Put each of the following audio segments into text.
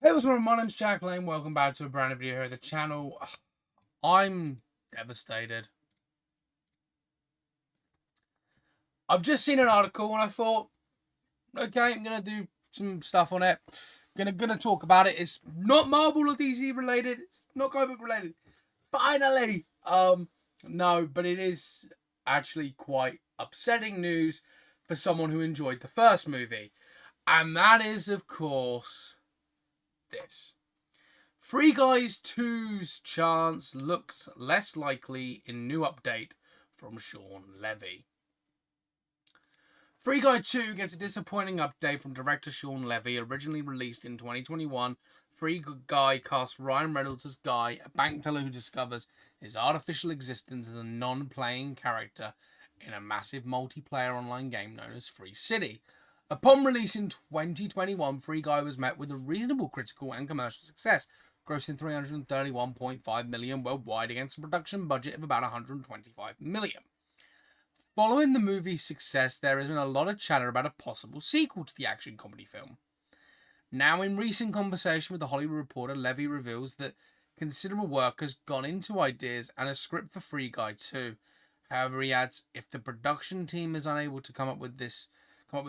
Hey, what's going on? My name's Jack Lane. Welcome back to a brand new video here at the channel. I'm devastated. I've just seen an article and I thought, okay, I'm gonna do some stuff on it. Gonna talk about it. It's not Marvel or DC related. It's not comic book related. Finally, no, but it is actually quite upsetting news for someone who enjoyed the first movie, and that is, of course, this. Free Guys 2's chance looks less likely in new update from Sean Levy. Free Guy 2 gets a disappointing update from director Sean Levy. Originally released in 2021, Free Guy casts Ryan Reynolds as Guy, a bank teller who discovers his artificial existence as a non-playing character in a massive multiplayer online game known as Free City. Upon release in 2021, Free Guy was met with a reasonable critical and commercial success, grossing $331.5 million worldwide against a production budget of about $125 million. Following the movie's success, there has been a lot of chatter about a possible sequel to the action comedy film. Now, in recent conversation with The Hollywood Reporter, Levy reveals that considerable work has gone into ideas and a script for Free Guy 2. However, he adds, if the production team is unable to come up with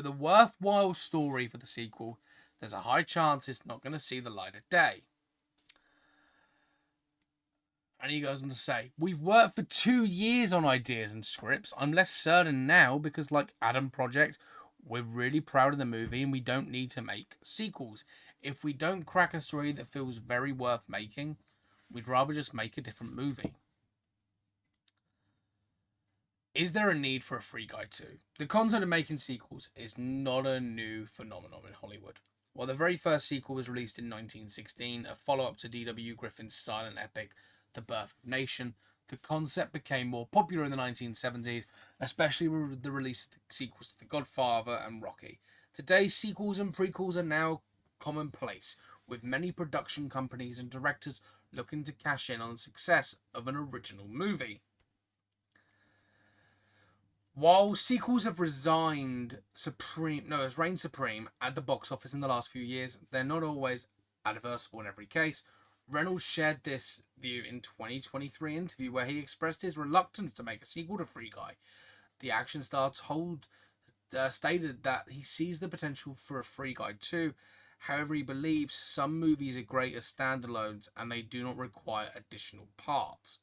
a worthwhile story for the sequel, there's a high chance it's not going to see the light of day. And he goes on to say, we've worked for 2 years on ideas and scripts. I'm less certain now because, like Adam Project, we're really proud of the movie and we don't need to make sequels. If we don't crack a story that feels very worth making, we'd rather just make a different movie. Is there a need for a Free Guy 2? The concept of making sequels is not a new phenomenon in Hollywood. While the very first sequel was released in 1916, a follow-up to D.W. Griffith's silent epic, The Birth of a Nation, the concept became more popular in the 1970s, especially with the release of the sequels to The Godfather and Rocky. Today, sequels and prequels are now commonplace, with many production companies and directors looking to cash in on the success of an original movie. While sequels have reigned supreme at the box office in the last few years, they're not always adversible in every case. Reynolds shared this view in 2023 interview where he expressed his reluctance to make a sequel to Free Guy. The action star stated that he sees the potential for a Free Guy 2. However, he believes some movies are great as standalones and they do not require additional parts.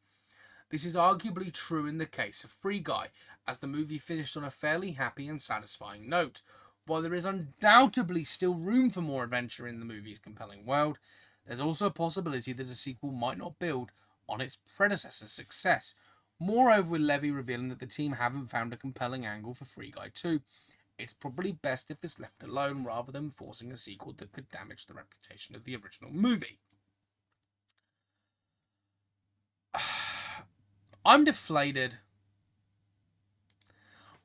This is arguably true in the case of Free Guy, as the movie finished on a fairly happy and satisfying note. While there is undoubtedly still room for more adventure in the movie's compelling world, there's also a possibility that a sequel might not build on its predecessor's success. Moreover, with Levy revealing that the team haven't found a compelling angle for Free Guy 2, it's probably best if it's left alone rather than forcing a sequel that could damage the reputation of the original movie. I'm deflated.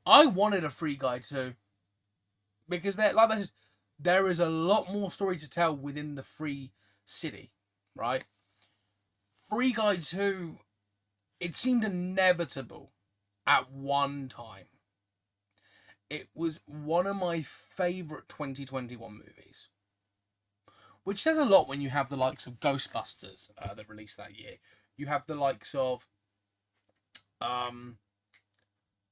I wanted a Free Guy 2 because there is a lot more story to tell within the Free City, right? Free Guy 2, it seemed inevitable at one time. It was one of my favourite 2021 movies, which says a lot when you have the likes of Ghostbusters that released that year. You have the likes of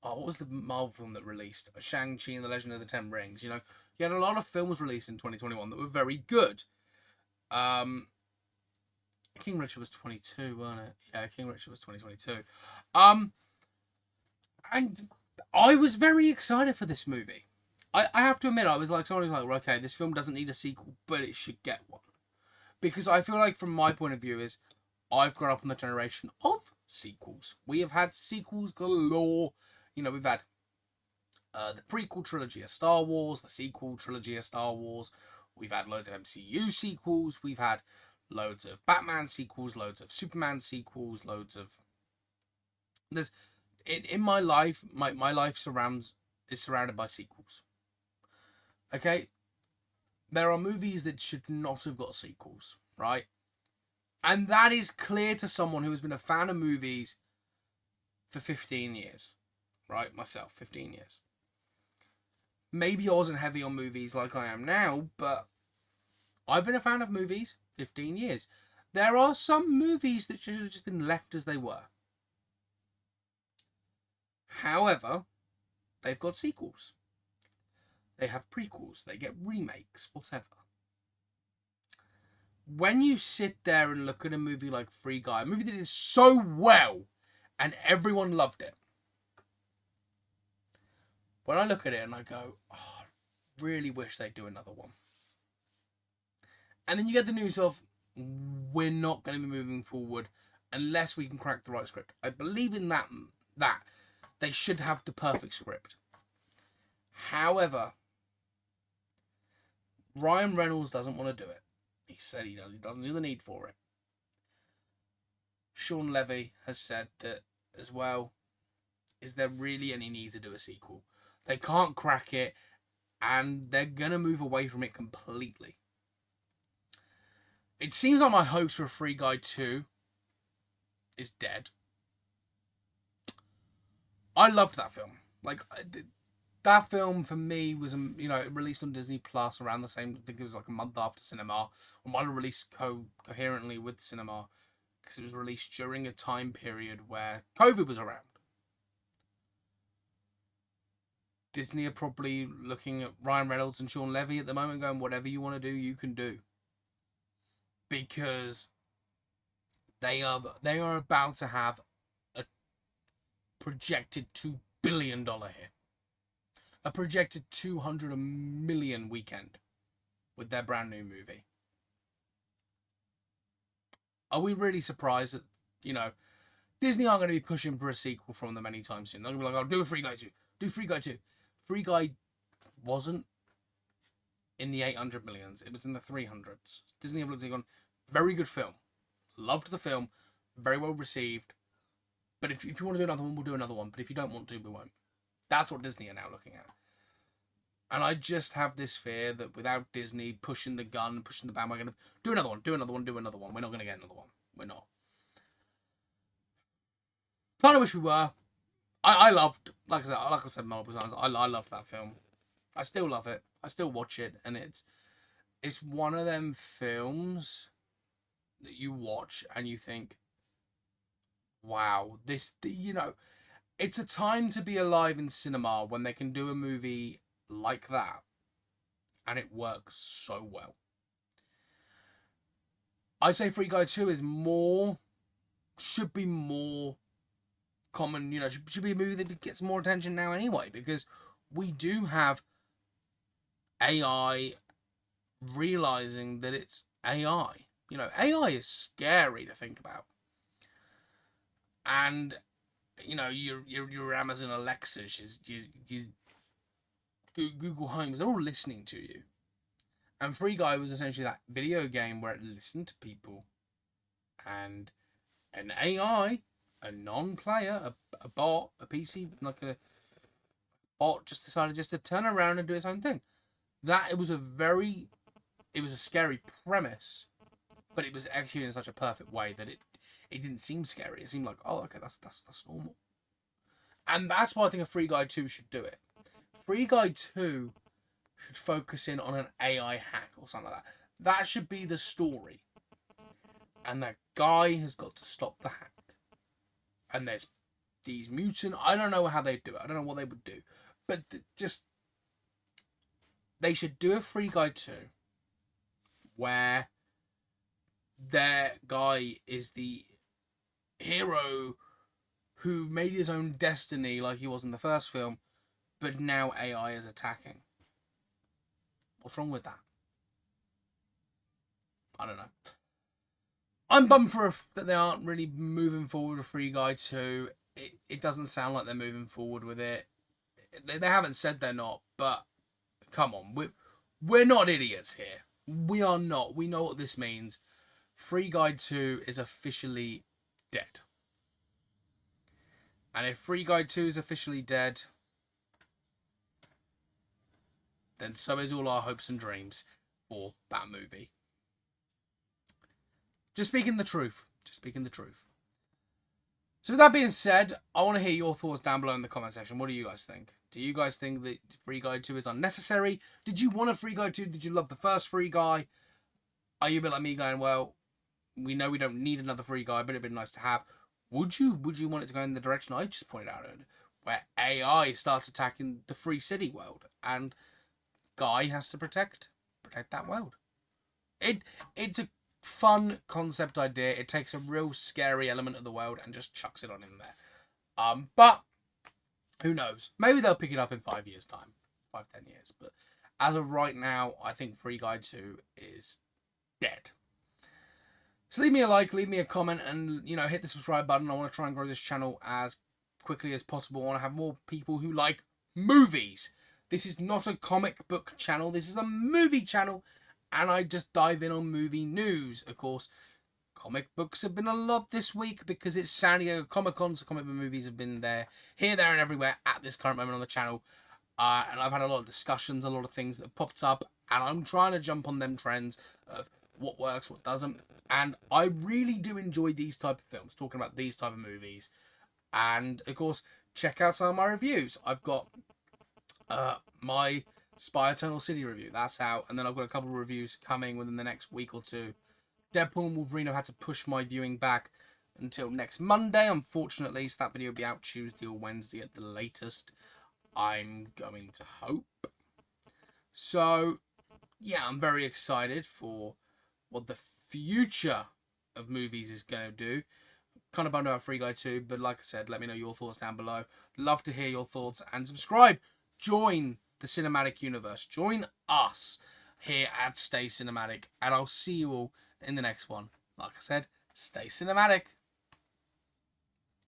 what was the Marvel film that released? Shang-Chi and the Legend of the Ten Rings. You had a lot of films released in 2021 that were very good. King Richard was 22, wasn't it? Yeah, King Richard was 2022. And I was very excited for this movie. I have to admit, I was like, someone who's like, okay, this film doesn't need a sequel, but it should get one. Because I feel like, from my point of view, is I've grown up in the generation of sequels. We have had sequels galore. We've had the prequel trilogy of Star Wars, the sequel trilogy of Star Wars. We've had loads of MCU sequels. We've had loads of Batman sequels, loads of Superman sequels, loads of... There's in my life, my life is surrounded by sequels. Okay? There are movies that should not have got sequels, right? And that is clear to someone who has been a fan of movies for 15 years. Right? Myself, 15 years. Maybe I wasn't heavy on movies like I am now, but I've been a fan of movies 15 years. There are some movies that should have just been left as they were. However, they've got sequels. They have prequels. They get remakes, whatever. When you sit there and look at a movie like Free Guy, a movie that did so well and everyone loved it, when I look at it and I go, oh, I really wish they'd do another one. And then you get the news of, we're not going to be moving forward unless we can crack the right script. I believe in that they should have the perfect script. However, Ryan Reynolds doesn't want to do it. He said he doesn't see the need for it. Sean Levy has said that as well. Is there really any need to do a sequel? They can't crack it, and they're going to move away from it completely. It seems like my hopes for Free Guy 2 is dead. I loved that film. Like, that film for me was, it released on Disney Plus around the same, I think it was like a month after cinema. Or might have released coherently with cinema, because it was released during a time period where COVID was around. Disney are probably looking at Ryan Reynolds and Sean Levy at the moment going, whatever you want to do, you can do. Because they are about to have a projected $2 billion hit. A projected $200 million weekend with their brand new movie. Are we really surprised that, Disney aren't going to be pushing for a sequel from them anytime soon? They're going to be like, oh, do a Free Guy 2. Do Free Guy 2. Free Guy wasn't in the 800 millions. It was in the 300s. Disney have looked at it and gone, very good film. Loved the film. Very well received. But if you want to do another one, we'll do another one. But if you don't want to, we won't. That's what Disney are now looking at. And I just have this fear that without Disney pushing the gun, pushing the bandwagon of, do another one. We're not going to get another one. We're not. Kind of wish we were. I loved, like I said multiple times, I loved that film. I still love it. I still watch it, and it's one of them films that you watch and you think, wow, it's a time to be alive in cinema when they can do a movie like that, and it works so well. I say Free Guy 2 should be more common, should be a movie that gets more attention now anyway, because we do have AI realizing that it's AI. AI is scary to think about. And, your Amazon Alexas, your Google Homes, they're all listening to you. And Free Guy was essentially that video game where it listened to people. And an AI, a non-player, a bot, a PC, like a bot, just decided to turn around and do its own thing. It was a scary premise, but it was executed in such a perfect way that it didn't seem scary. It seemed like, oh, okay, that's normal. And that's why I think a Free Guy 2 should do it. Free Guy 2 should focus in on an AI hack or something like that. That should be the story. And that guy has got to stop the hack. And there's these mutant, I don't know how they do it. I don't know what they would do. But they should do a Free Guy 2 where their guy is the hero who made his own destiny like he was in the first film, but now AI is attacking. What's wrong with that? I don't know. I'm bummed that they aren't really moving forward with Free Guy 2. It doesn't sound like they're moving forward with it. They haven't said they're not, but come on. We're not idiots here. We are not. We know what this means. Free Guy 2 is officially dead. And if Free Guy 2 is officially dead, then so is all our hopes and dreams for that movie. Just speaking the truth. So with that being said, I want to hear your thoughts down below in the comment section. What do you guys think? Do you guys think that Free Guy 2 is unnecessary? Did you want a Free Guy 2? Did you love the first Free Guy? Are you a bit like me going, well, we know we don't need another Free Guy, but it'd be nice to have. Would you want it to go in the direction I just pointed out, where AI starts attacking the Free City world, and Guy has to protect that world? It's a fun concept idea. It takes a real scary element of the world and just chucks it on in there. But who knows? Maybe they'll pick it up in 5 years' time, 5-10 years. But as of right now, I think Free Guy 2 is dead. So leave me a like, leave me a comment, and hit the subscribe button. I want to try and grow this channel as quickly as possible. I want to have more people who like movies. This is not a comic book channel. This is a movie channel, and I just dive in on movie news. Of course, comic books have been a lot this week because it's San Diego Comic-Con, so comic book movies have been there, here, there, and everywhere at this current moment on the channel. And I've had a lot of discussions, a lot of things that have popped up, and I'm trying to jump on them trends of what works, what doesn't. And I really do enjoy these type of films, talking about these type of movies. And, of course, check out some of my reviews. I've got my Spy Eternal City review. That's out. And then I've got a couple of reviews coming within the next week or two. Deadpool and Wolverine, I've had to push my viewing back until next Monday, unfortunately. So that video will be out Tuesday or Wednesday at the latest, I'm going to hope. So, yeah, I'm very excited for what the future of movies is going to do. Kind of bummed about Free Guy 2, but like I said, let me know your thoughts down below. Love to hear your thoughts, and subscribe. Join the cinematic universe. Join us here at Stay Cinematic, and I'll see you all in the next one. Like I said, stay cinematic.